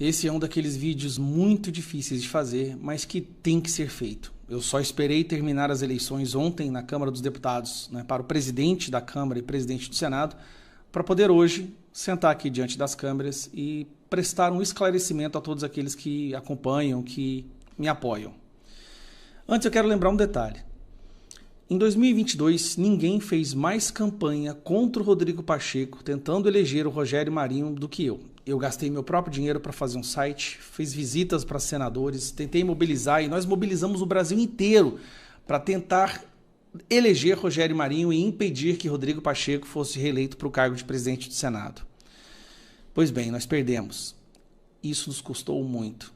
Esse é um daqueles vídeos muito difíceis de fazer, mas que tem que ser feito. Eu só esperei terminar as eleições ontem na Câmara dos Deputados, para o presidente da Câmara e presidente do Senado, para poder hoje sentar aqui diante das câmeras e prestar um esclarecimento a todos aqueles que acompanham, que me apoiam. Antes eu quero lembrar um detalhe. Em 2022, ninguém fez mais campanha contra o Rodrigo Pacheco, tentando eleger o Rogério Marinho, do que eu. Eu gastei meu próprio dinheiro para fazer um site, fiz visitas para senadores, tentei mobilizar e nós mobilizamos o Brasil inteiro para tentar eleger Rogério Marinho e impedir que Rodrigo Pacheco fosse reeleito para o cargo de presidente do Senado. Pois bem, nós perdemos. Isso nos custou muito.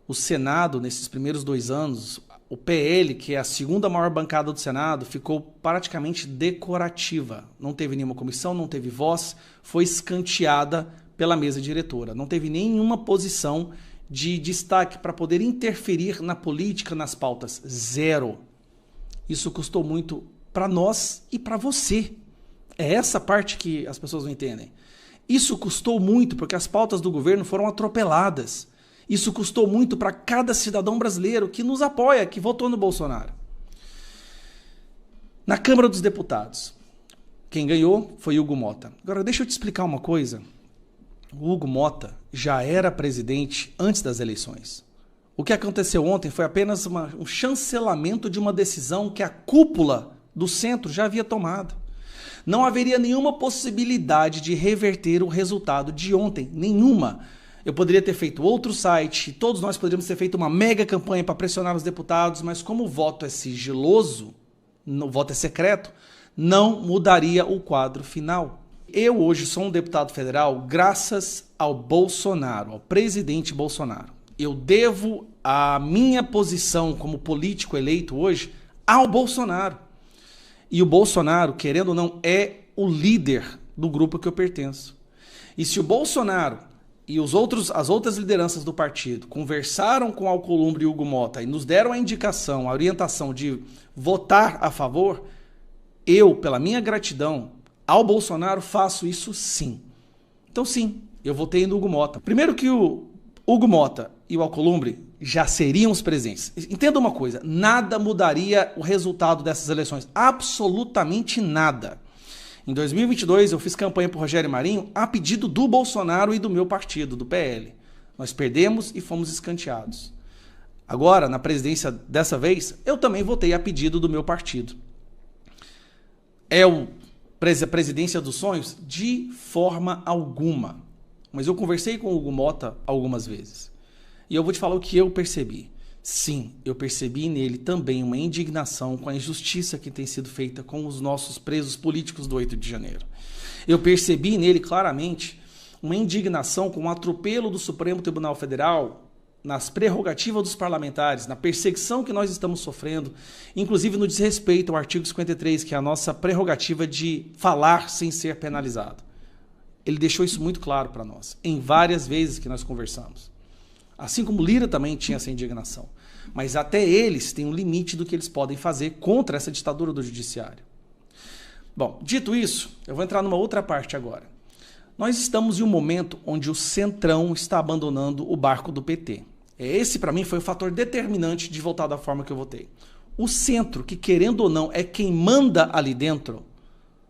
O Senado, nesses primeiros 2 anos, o PL, que é a segunda maior bancada do Senado, ficou praticamente decorativa. Não teve nenhuma comissão, não teve voz, foi escanteada pela mesa diretora. Não teve nenhuma posição de destaque para poder interferir na política, nas pautas. Zero. Isso custou muito para nós e para você. É essa parte que as pessoas não entendem. Isso custou muito porque as pautas do governo foram atropeladas. Isso custou muito para cada cidadão brasileiro que nos apoia, que votou no Bolsonaro. Na Câmara dos Deputados, quem ganhou foi Hugo Motta. Agora, deixa eu te explicar uma coisa. O Hugo Motta já era presidente antes das eleições. O que aconteceu ontem foi apenas um chancelamento de uma decisão que a cúpula do centro já havia tomado. Não haveria nenhuma possibilidade de reverter o resultado de ontem, nenhuma. Eu poderia ter feito outro site, todos nós poderíamos ter feito uma mega campanha para pressionar os deputados, mas como o voto é sigiloso, o voto é secreto, não mudaria o quadro final. Eu hoje sou um deputado federal graças ao Bolsonaro, ao presidente Bolsonaro. Eu devo a minha posição como político eleito hoje ao Bolsonaro. E o Bolsonaro, querendo ou não, é o líder do grupo que eu pertenço. E se o Bolsonaro e as outras lideranças do partido conversaram com Alcolumbre e Hugo Motta e nos deram a indicação, a orientação de votar a favor, eu, pela minha gratidão ao Bolsonaro, faço isso sim. Então sim, eu votei no Hugo Motta. Primeiro que o Hugo Motta e o Alcolumbre já seriam os presidentes. Entenda uma coisa, nada mudaria o resultado dessas eleições. Absolutamente nada. Em 2022, eu fiz campanha para o Rogério Marinho a pedido do Bolsonaro e do meu partido, do PL. Nós perdemos e fomos escanteados. Agora, na presidência dessa vez, eu também votei a pedido do meu partido. É a presidência dos sonhos? De forma alguma. Mas eu conversei com o Hugo Motta algumas vezes. E eu vou te falar o que eu percebi. Sim, eu percebi nele também uma indignação com a injustiça que tem sido feita com os nossos presos políticos do 8 de janeiro. Eu percebi nele claramente uma indignação com o atropelo do Supremo Tribunal Federal nas prerrogativas dos parlamentares, na perseguição que nós estamos sofrendo, inclusive no desrespeito ao artigo 53, que é a nossa prerrogativa de falar sem ser penalizado. Ele deixou isso muito claro para nós, em várias vezes que nós conversamos. Assim como Lira também tinha essa indignação. Mas até eles têm um limite do que eles podem fazer contra essa ditadura do judiciário. Bom, dito isso, eu vou entrar numa outra parte agora. Nós estamos em um momento onde o Centrão está abandonando o barco do PT. Esse, para mim, foi o fator determinante de votar da forma que eu votei. O centro, que querendo ou não é quem manda ali dentro,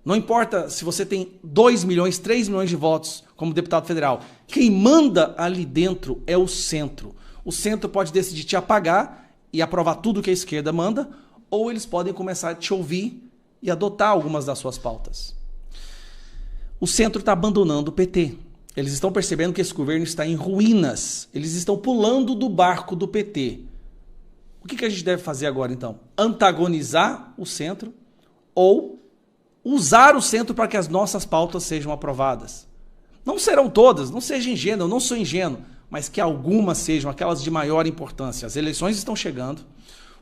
não importa se você tem 2 milhões, 3 milhões de votos como deputado federal, quem manda ali dentro é o centro. O centro pode decidir te apagar e aprovar tudo que a esquerda manda, ou eles podem começar a te ouvir e adotar algumas das suas pautas. O centro está abandonando o PT. Eles estão percebendo que esse governo está em ruínas. Eles estão pulando do barco do PT. O que a gente deve fazer agora, então? Antagonizar o centro ou usar o centro para que as nossas pautas sejam aprovadas? Não serão todas, não seja ingênuo, eu não sou ingênuo, mas que algumas sejam aquelas de maior importância. As eleições estão chegando.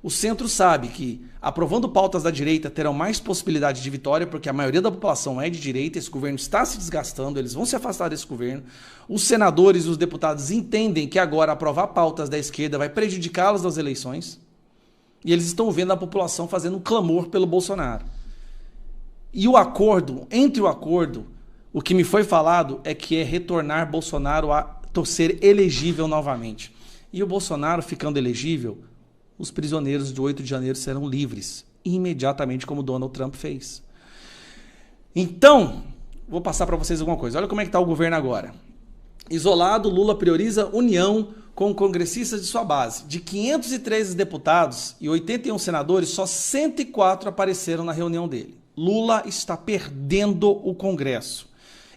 O centro sabe que, aprovando pautas da direita, terão mais possibilidade de vitória, porque a maioria da população é de direita, esse governo está se desgastando, eles vão se afastar desse governo. Os senadores e os deputados entendem que agora aprovar pautas da esquerda vai prejudicá-los nas eleições, e eles estão vendo a população fazendo um clamor pelo Bolsonaro. E o acordo, entre o acordo, o que me foi falado é que é retornar Bolsonaro a ser elegível novamente. E o Bolsonaro ficando elegível, os prisioneiros de 8 de janeiro serão livres, imediatamente como Donald Trump fez. Então, vou passar para vocês alguma coisa. Olha como é que está o governo agora. Isolado, Lula prioriza união com congressistas de sua base. De 513 deputados e 81 senadores, só 104 apareceram na reunião dele. Lula está perdendo o Congresso.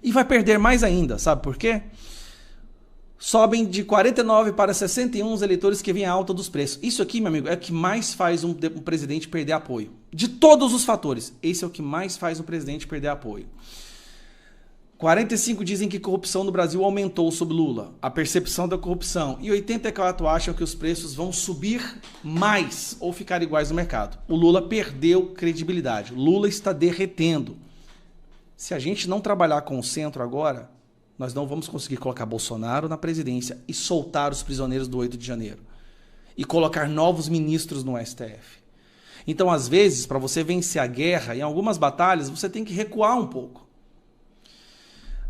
E vai perder mais ainda, sabe por quê? Sobem de 49 para 61 os eleitores que vêm a alta dos preços. Isso aqui, meu amigo, é o que mais faz um presidente perder apoio. De todos os fatores, esse é o que mais faz um presidente perder apoio. 45 dizem que corrupção no Brasil aumentou sob Lula, a percepção da corrupção. E 84 acham que os preços vão subir mais ou ficar iguais no mercado. O Lula perdeu credibilidade. O Lula está derretendo. Se a gente não trabalhar com o centro agora, nós não vamos conseguir colocar Bolsonaro na presidência e soltar os prisioneiros do 8 de janeiro. E colocar novos ministros no STF. Então, às vezes, para você vencer a guerra, em algumas batalhas, você tem que recuar um pouco.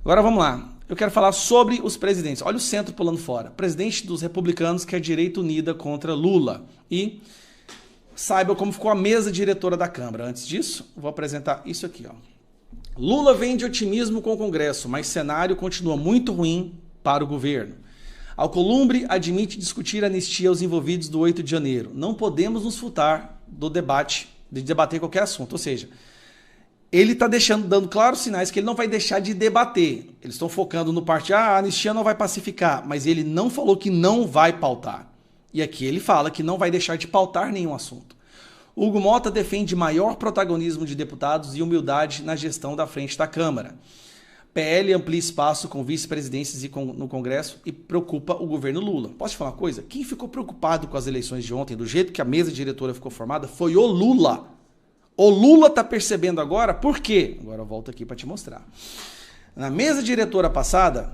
Agora vamos lá. Eu quero falar sobre os presidentes. Olha o centro pulando fora. Presidente dos republicanos quer direita unida contra Lula. E saiba como ficou a mesa diretora da Câmara. Antes disso, vou apresentar isso aqui, ó. Lula vende otimismo com o Congresso, mas cenário continua muito ruim para o governo. Alcolumbre admite discutir anistia aos envolvidos do 8 de janeiro. Não podemos nos furtar do debate, de debater qualquer assunto. Ou seja, ele está dando claros sinais que ele não vai deixar de debater. Eles estão focando no parte, a anistia não vai pacificar, mas ele não falou que não vai pautar. E aqui ele fala que não vai deixar de pautar nenhum assunto. Hugo Mota defende maior protagonismo de deputados e humildade na gestão da frente da Câmara. PL amplia espaço com vice-presidências no Congresso e preocupa o governo Lula. Posso te falar uma coisa? Quem ficou preocupado com as eleições de ontem, do jeito que a mesa diretora ficou formada, foi o Lula. O Lula está percebendo agora por quê? Agora eu volto aqui para te mostrar. Na mesa diretora passada,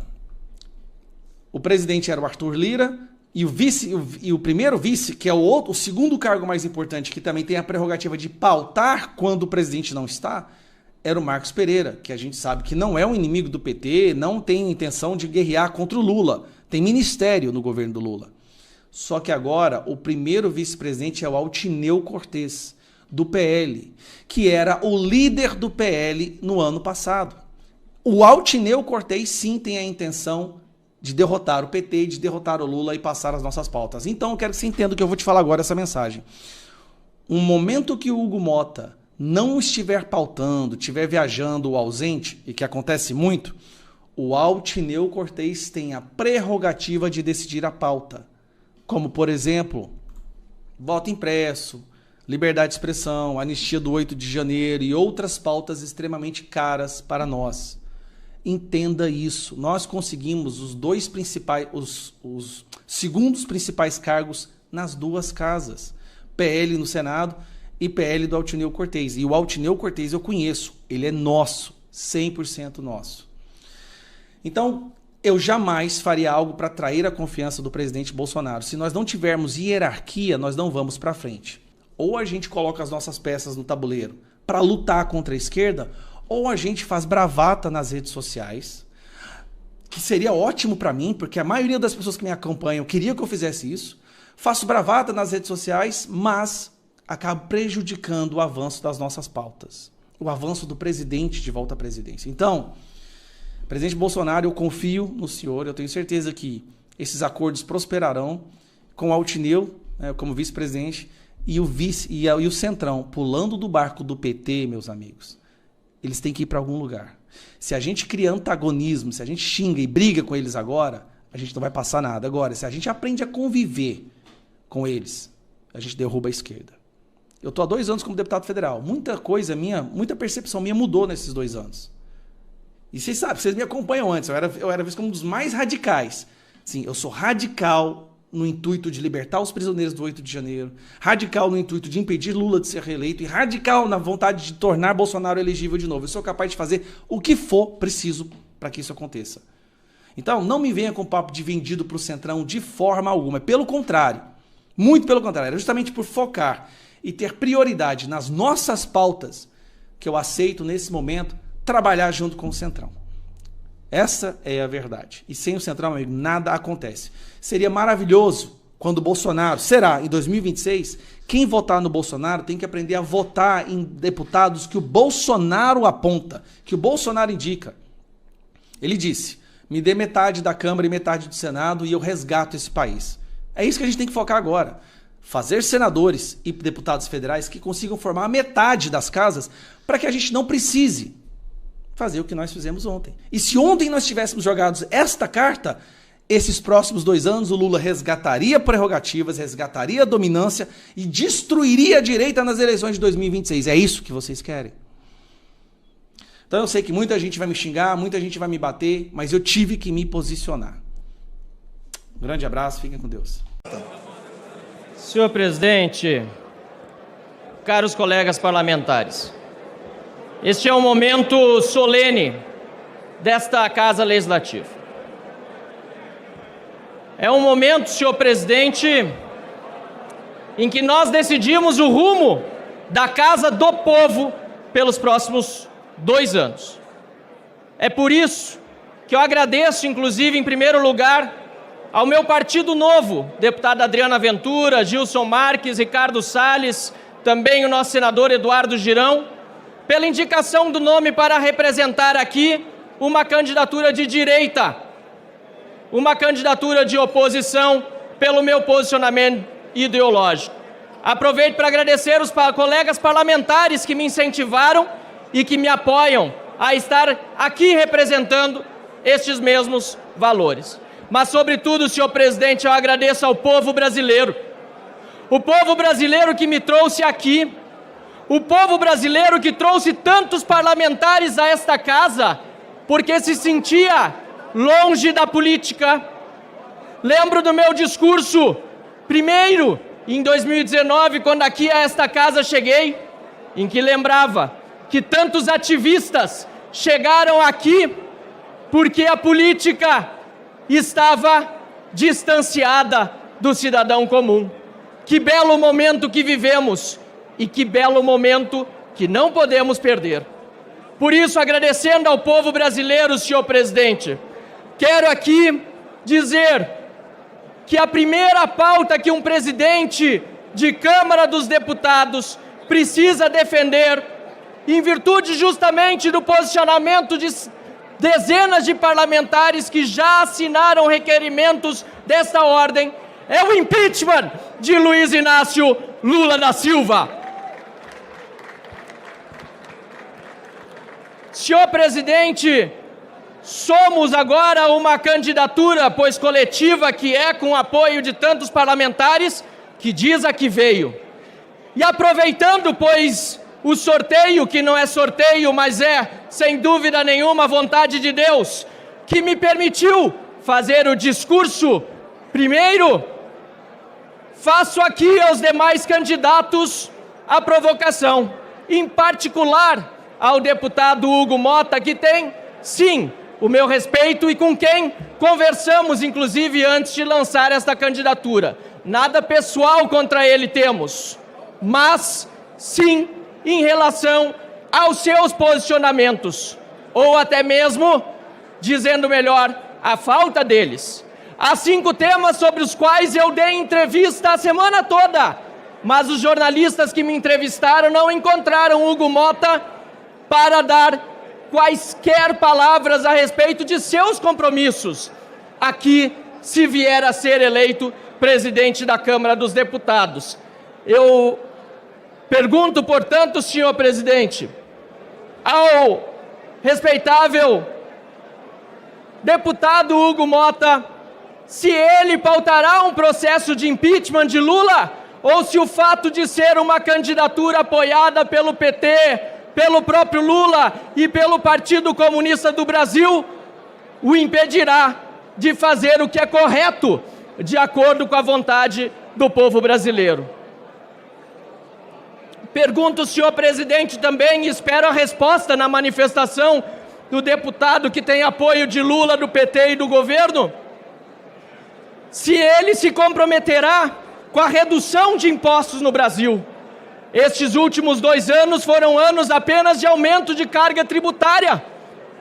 o presidente era o Arthur Lira, e o primeiro vice, que é o segundo cargo mais importante, que também tem a prerrogativa de pautar quando o presidente não está, era o Marcos Pereira, que a gente sabe que não é um inimigo do PT, não tem intenção de guerrear contra o Lula. Tem ministério no governo do Lula. Só que agora o primeiro vice-presidente é o Altineu Cortez, do PL, que era o líder do PL no ano passado. O Altineu Cortez sim tem a intenção de derrotar o PT, de derrotar o Lula e passar as nossas pautas. Então eu quero que você entenda o que eu vou te falar agora, essa mensagem. Um momento que o Hugo Mota não estiver pautando, estiver viajando ou ausente, e que acontece muito, o Altineu Cortez tem a prerrogativa de decidir a pauta. Como, por exemplo, voto impresso, liberdade de expressão, anistia do 8 de janeiro e outras pautas extremamente caras para nós. Entenda isso. Nós conseguimos os segundos principais cargos nas duas casas. PL no Senado e PL do Altineu Cortez. E o Altineu Cortez eu conheço. Ele é nosso. 100% nosso. Então, eu jamais faria algo para atrair a confiança do presidente Bolsonaro. Se nós não tivermos hierarquia, nós não vamos para frente. Ou a gente coloca as nossas peças no tabuleiro para lutar contra a esquerda, ou a gente faz bravata nas redes sociais, que seria ótimo para mim, porque a maioria das pessoas que me acompanham queria que eu fizesse isso. Faço bravata nas redes sociais, mas acabo prejudicando o avanço das nossas pautas, o avanço do presidente de volta à presidência. Então, presidente Bolsonaro, eu confio no senhor, eu tenho certeza que esses acordos prosperarão com o Altineu, né, como vice-presidente, e o Centrão pulando do barco do PT, meus amigos. Eles têm que ir para algum lugar. Se a gente cria antagonismo, se a gente xinga e briga com eles agora, a gente não vai passar nada. Agora, se a gente aprende a conviver com eles, a gente derruba a esquerda. Eu estou há 2 anos como deputado federal. Muita coisa minha, muita percepção minha mudou nesses 2 anos. E vocês sabem, vocês me acompanham antes, eu era visto como um dos mais radicais. Sim, eu sou radical no intuito de libertar os prisioneiros do 8 de janeiro, radical no intuito de impedir Lula de ser reeleito e radical na vontade de tornar Bolsonaro elegível de novo. Eu sou capaz de fazer o que for preciso para que isso aconteça. Então, não me venha com papo de vendido para o Centrão de forma alguma. Pelo contrário, muito pelo contrário. É justamente por focar e ter prioridade nas nossas pautas que eu aceito, nesse momento, trabalhar junto com o Centrão. Essa é a verdade. E sem o Centrão, amigo, nada acontece. Seria maravilhoso quando o Bolsonaro, será em 2026, quem votar no Bolsonaro tem que aprender a votar em deputados que o Bolsonaro aponta, que o Bolsonaro indica. Ele disse, me dê metade da Câmara e metade do Senado e eu resgato esse país. É isso que a gente tem que focar agora. Fazer senadores e deputados federais que consigam formar a metade das casas para que a gente não precise fazer o que nós fizemos ontem. E se ontem nós tivéssemos jogado esta carta, esses próximos 2 anos o Lula resgataria prerrogativas, resgataria a dominância e destruiria a direita nas eleições de 2026. É isso que vocês querem? Então eu sei que muita gente vai me xingar, muita gente vai me bater, mas eu tive que me posicionar. Um grande abraço, fiquem com Deus. Senhor presidente, caros colegas parlamentares, este é um momento solene desta Casa Legislativa. É um momento, senhor presidente, em que nós decidimos o rumo da Casa do Povo pelos próximos 2 anos. É por isso que eu agradeço, inclusive, em primeiro lugar, ao meu partido novo, deputado Adriana Ventura, Gilson Marques, Ricardo Salles, também o nosso senador Eduardo Girão, pela indicação do nome para representar aqui uma candidatura de direita, uma candidatura de oposição pelo meu posicionamento ideológico. Aproveito para agradecer os colegas parlamentares que me incentivaram e que me apoiam a estar aqui representando estes mesmos valores. Mas, sobretudo, senhor presidente, eu agradeço ao povo brasileiro. O povo brasileiro que me trouxe aqui, o povo brasileiro que trouxe tantos parlamentares a esta casa, porque se sentia longe da política. Lembro do meu discurso, primeiro, em 2019, quando aqui a esta casa cheguei, em que lembrava que tantos ativistas chegaram aqui porque a política estava distanciada do cidadão comum. Que belo momento que vivemos e que belo momento que não podemos perder. Por isso, agradecendo ao povo brasileiro, senhor presidente, quero aqui dizer que a primeira pauta que um presidente de Câmara dos Deputados precisa defender, em virtude justamente do posicionamento de dezenas de parlamentares que já assinaram requerimentos desta ordem, é o impeachment de Luiz Inácio Lula da Silva. Senhor presidente, somos agora uma candidatura, pois coletiva, que é com apoio de tantos parlamentares, que diz a que veio. E aproveitando, pois, o sorteio, que não é sorteio, mas é, sem dúvida nenhuma, a vontade de Deus, que me permitiu fazer o discurso, primeiro, faço aqui aos demais candidatos a provocação, em particular ao deputado Hugo Motta, que tem, sim, o meu respeito e com quem conversamos, inclusive, antes de lançar esta candidatura. Nada pessoal contra ele temos, mas, sim, em relação aos seus posicionamentos, ou até mesmo, dizendo melhor, a falta deles. Há 5 temas sobre os quais eu dei entrevista a semana toda, mas os jornalistas que me entrevistaram não encontraram Hugo Motta para dar quaisquer palavras a respeito de seus compromissos aqui, se vier a ser eleito presidente da Câmara dos Deputados. Eu pergunto, portanto, senhor presidente, ao respeitável deputado Hugo Motta, se ele pautará um processo de impeachment de Lula, ou se o fato de ser uma candidatura apoiada pelo PT, pelo próprio Lula e pelo Partido Comunista do Brasil, o impedirá de fazer o que é correto, de acordo com a vontade do povo brasileiro. Pergunto, senhor presidente, também, e espero a resposta na manifestação do deputado que tem apoio de Lula, do PT e do governo, se ele se comprometerá com a redução de impostos no Brasil. Estes últimos 2 anos foram anos apenas de aumento de carga tributária.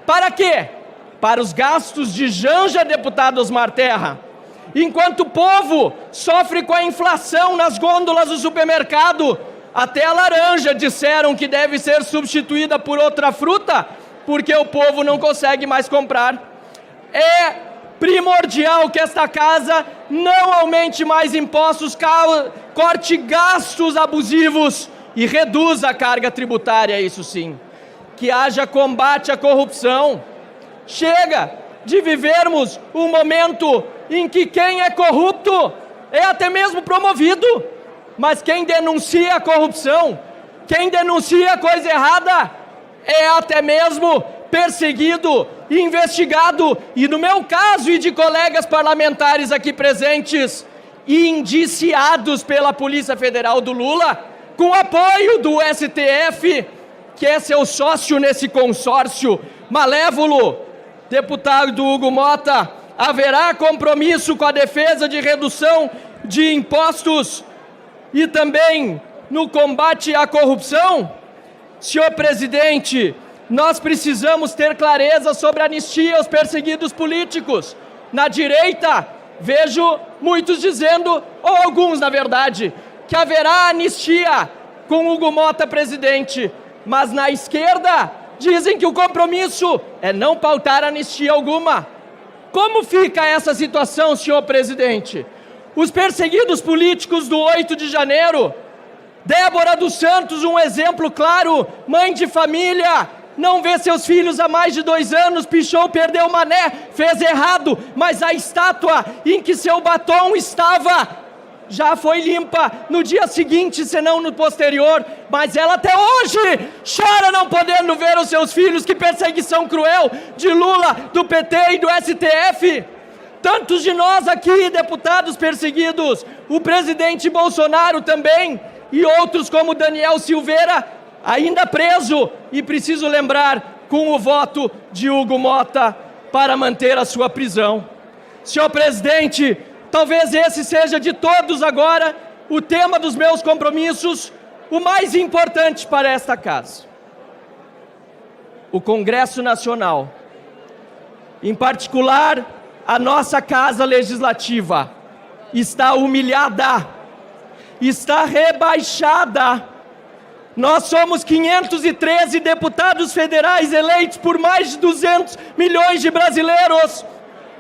Para quê? para os gastos de Janja, deputado Osmar Terra. Enquanto o povo sofre com a inflação nas gôndolas do supermercado, até a laranja disseram que deve ser substituída por outra fruta, porque o povo não consegue mais comprar. É primordial que esta casa não aumente mais impostos, corte gastos abusivos e reduza a carga tributária, isso sim. Que haja combate à corrupção. Chega de vivermos um momento em que quem é corrupto é até mesmo promovido, mas quem denuncia a corrupção, quem denuncia a coisa errada, é até mesmo perseguido, investigado, e no meu caso e de colegas parlamentares aqui presentes, indiciados pela Polícia Federal do Lula, com apoio do STF, que é seu sócio nesse consórcio malévolo. Deputado Hugo Motta, haverá compromisso com a defesa de redução de impostos e também no combate à corrupção? Senhor presidente, nós precisamos ter clareza sobre a anistia aos perseguidos políticos. Na direita, vejo muitos dizendo, ou alguns na verdade, que haverá anistia com Hugo Motta presidente, mas na esquerda dizem que o compromisso é não pautar anistia alguma. Como fica essa situação, senhor presidente? Os perseguidos políticos do 8 de janeiro, Débora dos Santos, um exemplo claro, mãe de família, não vê seus filhos há mais de 2 anos, pichou, perdeu o mané, fez errado, mas a estátua em que seu batom estava já foi limpa no dia seguinte, senão no posterior, mas ela até hoje chora não podendo ver os seus filhos. Que perseguição cruel de Lula, do PT e do STF. Tantos de nós aqui, deputados perseguidos, o presidente Bolsonaro também, e outros como Daniel Silveira, ainda preso, e preciso lembrar, com o voto de Hugo Motta para manter a sua prisão. Senhor presidente, talvez esse seja de todos agora o tema dos meus compromissos, o mais importante para esta casa. O Congresso Nacional, em particular a nossa Casa Legislativa, está humilhada, está rebaixada. Nós somos 513 deputados federais eleitos por mais de 200 milhões de brasileiros.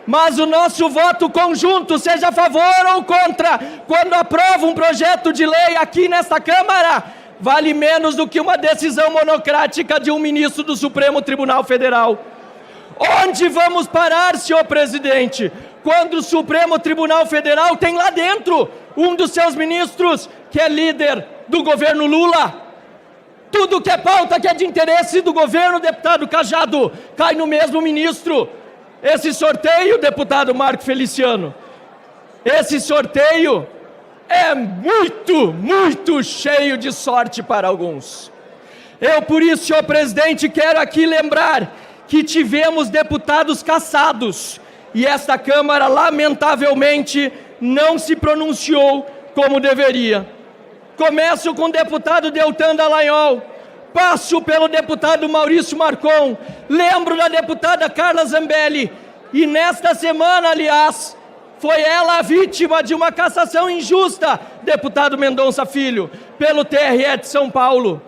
Mas o nosso voto conjunto, seja a favor ou contra, quando aprova um projeto de lei aqui nesta Câmara, vale menos do que uma decisão monocrática de um ministro do Supremo Tribunal Federal. Onde vamos parar, senhor presidente, quando o Supremo Tribunal Federal tem lá dentro um dos seus ministros que é líder do governo Lula? Tudo que é pauta, que é de interesse do governo, deputado Cajado, cai no mesmo ministro. Esse sorteio, deputado Marco Feliciano, esse sorteio é muito cheio de sorte para alguns. Eu, por isso, senhor presidente, quero aqui lembrar que tivemos deputados cassados e esta Câmara, lamentavelmente, não se pronunciou como deveria. Começo com o deputado Deltan Dallagnol, passo pelo deputado Maurício Marcon, lembro da deputada Carla Zambelli, e nesta semana, aliás, foi ela a vítima de uma cassação injusta, deputado Mendonça Filho, pelo TRE de São Paulo,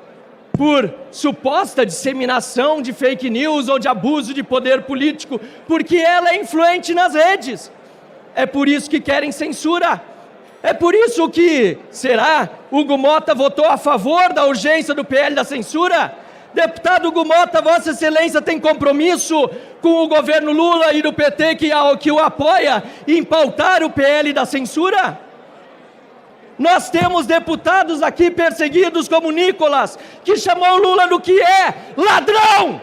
por suposta disseminação de fake news ou de abuso de poder político, porque ela é influente nas redes. É por isso que querem censura. É por isso que, será, Hugo Motta votou a favor da urgência do PL da censura? Deputado Hugo Motta, Vossa Excelência tem compromisso com o governo Lula e do PT que o apoia em pautar o PL da censura? Nós temos deputados aqui perseguidos como Nicolas, que chamou Lula do que é ladrão.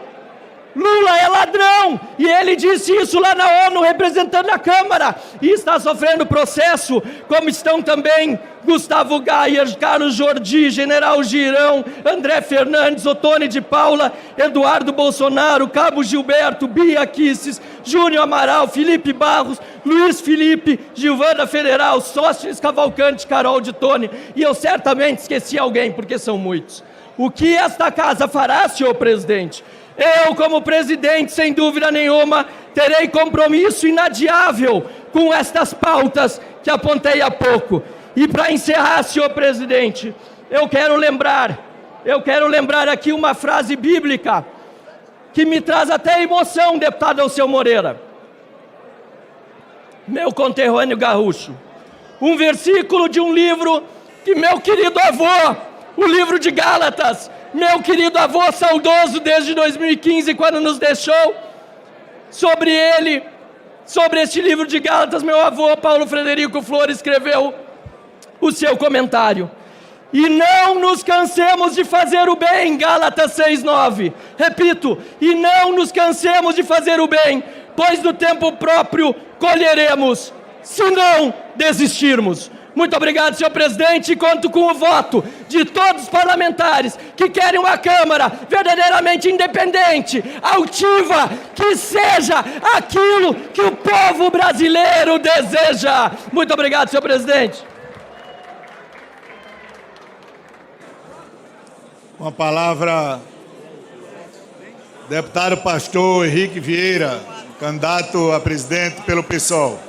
Lula é ladrão, e ele disse isso lá na ONU, representando a Câmara, e está sofrendo processo, como estão também Gustavo Gayer, Carlos Jordi, General Girão, André Fernandes, Ottoni de Paula, Eduardo Bolsonaro, Cabo Gilberto, Bia Kicis, Júnior Amaral, Felipe Barros, Luiz Felipe, Gilvana Federal, Sóstenes Cavalcante, Carol de Tone, e eu certamente esqueci alguém, porque são muitos. O que esta casa fará, senhor presidente? Eu, como presidente, sem dúvida nenhuma, terei compromisso inadiável com estas pautas que apontei há pouco. E para encerrar, senhor presidente, eu quero lembrar aqui uma frase bíblica que me traz até emoção, deputado Alceu Moreira, meu conterrâneo gaúcho. Um versículo de um livro que meu querido avô, o livro de Gálatas, meu querido avô saudoso desde 2015, quando nos deixou, sobre este livro de Gálatas, meu avô Paulo Frederico Flores escreveu o seu comentário. E não nos cansemos de fazer o bem, Gálatas 6:9. Repito, e não nos cansemos de fazer o bem, pois no tempo próprio colheremos, se não desistirmos. Muito obrigado, senhor presidente, e conto com o voto de todos os parlamentares que querem uma Câmara verdadeiramente independente, altiva, que seja aquilo que o povo brasileiro deseja. Muito obrigado, senhor presidente. Com a palavra, deputado pastor Henrique Vieira, candidato a presidente pelo PSOL.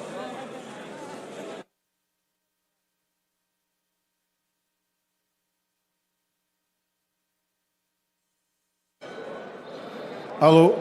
Alô?